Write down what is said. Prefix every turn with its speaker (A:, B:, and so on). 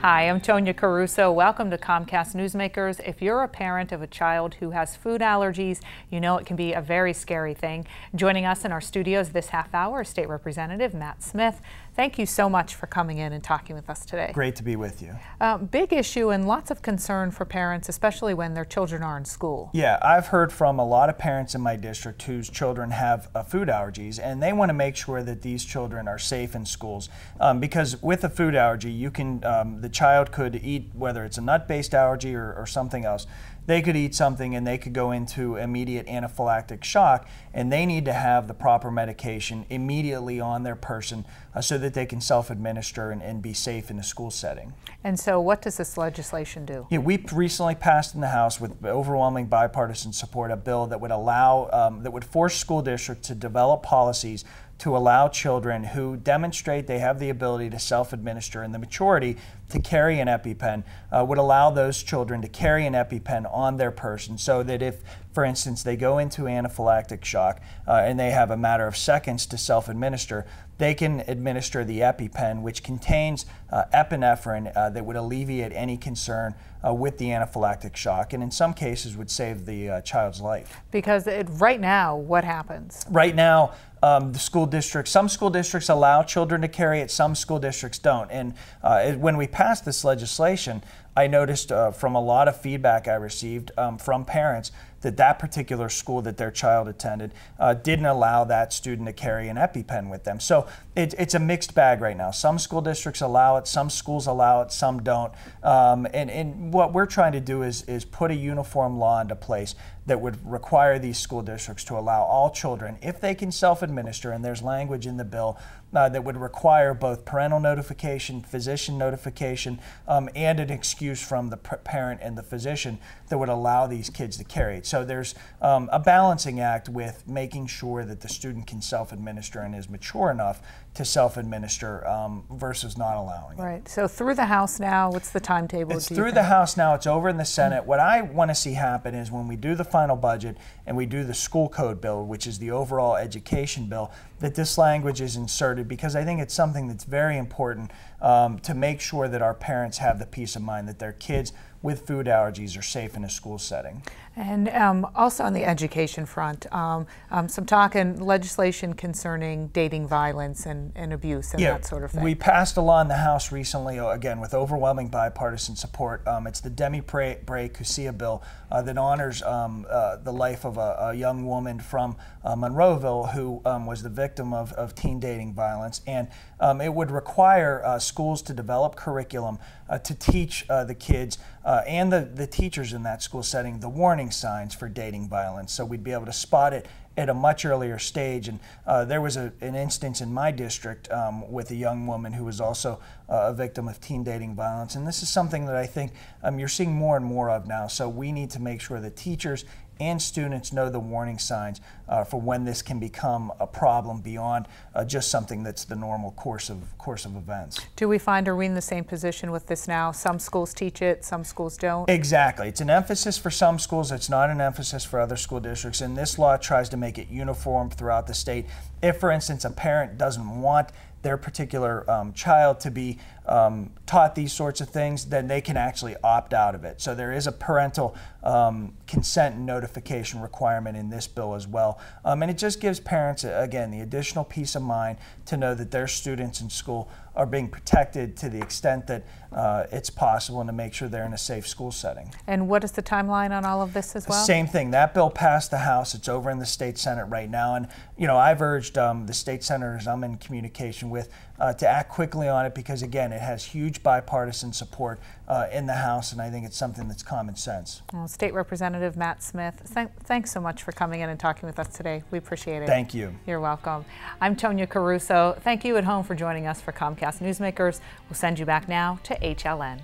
A: Hi, I'm Tonya Caruso. Welcome to Comcast Newsmakers. If you're a parent of a child who has food allergies, you know it can be a very scary thing. Joining us in our studios this half hour is State Representative Matt Smith. Thank you so much for coming in and talking with us today.
B: Great to be with you.
A: Big issue and lots of concern for parents, especially when their children are in school.
B: Yeah, I've heard from a lot of parents in my district whose children have food allergies, and they want to make sure that these children are safe in schools. Because with a food allergy, you can the child could eat, whether it's a nut-based allergy or something else, they could eat something and they could go into immediate anaphylactic shock, and they need to have the proper medication immediately on their person so that they can self-administer and be safe in a school setting.
A: And so what does this legislation do?
B: Yeah, we recently passed in the House with overwhelming bipartisan support a bill that would allow, that would force school districts to develop policies to allow children who demonstrate they have the ability to self-administer and the maturity to carry an EpiPen, would allow those children to carry an EpiPen on their person, so that if, for instance, they go into anaphylactic shock and they have a matter of seconds to self-administer, they can administer the EpiPen, which contains epinephrine that would alleviate any concern with the anaphylactic shock, and in some cases would save the child's life.
A: Because right now, what happens?
B: Right now, the school districts, some school districts allow children to carry it, some school districts don't. And when we passed this legislation, I noticed from a lot of feedback I received from parents that particular school that their child attended didn't allow that student to carry an EpiPen with them. So it's a mixed bag right now. Some school districts allow it, some schools allow it, some don't. And what we're trying to do is put a uniform law into place that would require these school districts to allow all children, if they can self-administer, and there's language in the bill that would require both parental notification, physician notification, and an excuse from the parent and the physician that would allow these kids to carry it. So there's a balancing act with making sure that the student can self-administer and is mature enough to self-administer versus not allowing it.
A: Right. So through the House now, what's the timetable?
B: It's through the House now. It's over in the Senate. What I want to see happen is when we do the final budget and we do the school code bill, which is the overall education bill, that this language is inserted, because I think it's something that's very important to make sure that our parents have the peace of mind that their kids with food allergies are safe in a school setting.
A: And also on the education front, some talk and legislation concerning dating violence and abuse and that sort of thing.
B: We passed a law in the House recently, again with overwhelming bipartisan support. It's the Demi-Bray-Cusia bill that honors the life of a young woman from Monroeville who was the victim of teen dating violence. And it would require schools to develop curriculum to teach the kids and the teachers in that school setting the warning signs for dating violence, so we'd be able to spot it at a much earlier stage. And there was an instance in my district with a young woman who was also a victim of teen dating violence, and this is something that I think you're seeing more and more of now. So we need to make sure that teachers and students know the warning signs for when this can become a problem beyond just something that's the normal course of events.
A: Do we find, are we in the same position with this now? Some schools teach it, some schools don't?
B: Exactly. It's an emphasis for some schools, it's not an emphasis for other school districts, and this law tries to make it uniform throughout the state. If, for instance, a parent doesn't want their particular child to be taught these sorts of things, then they can actually opt out of it. So there is a parental consent and notification requirement in this bill as well. And it just gives parents, again, the additional peace of mind to know that their students in school are being protected to the extent that it's possible, and to make sure they're in a safe school setting.
A: And what is the timeline on all of this as well?
B: Same thing. That bill passed the House. It's over in the state Senate right now. And, you know, I've urged the state senators I'm in communication with to act quickly on it, because, again, it has huge bipartisan support in the House, and I think it's something that's common sense.
A: Well, State Representative Matt Smith, thanks so much for coming in and talking with us today. We appreciate it.
B: Thank you.
A: You're welcome. I'm Tonya Caruso. Thank you at home for joining us for Comcast Newsmakers. We'll send you back now to HLN.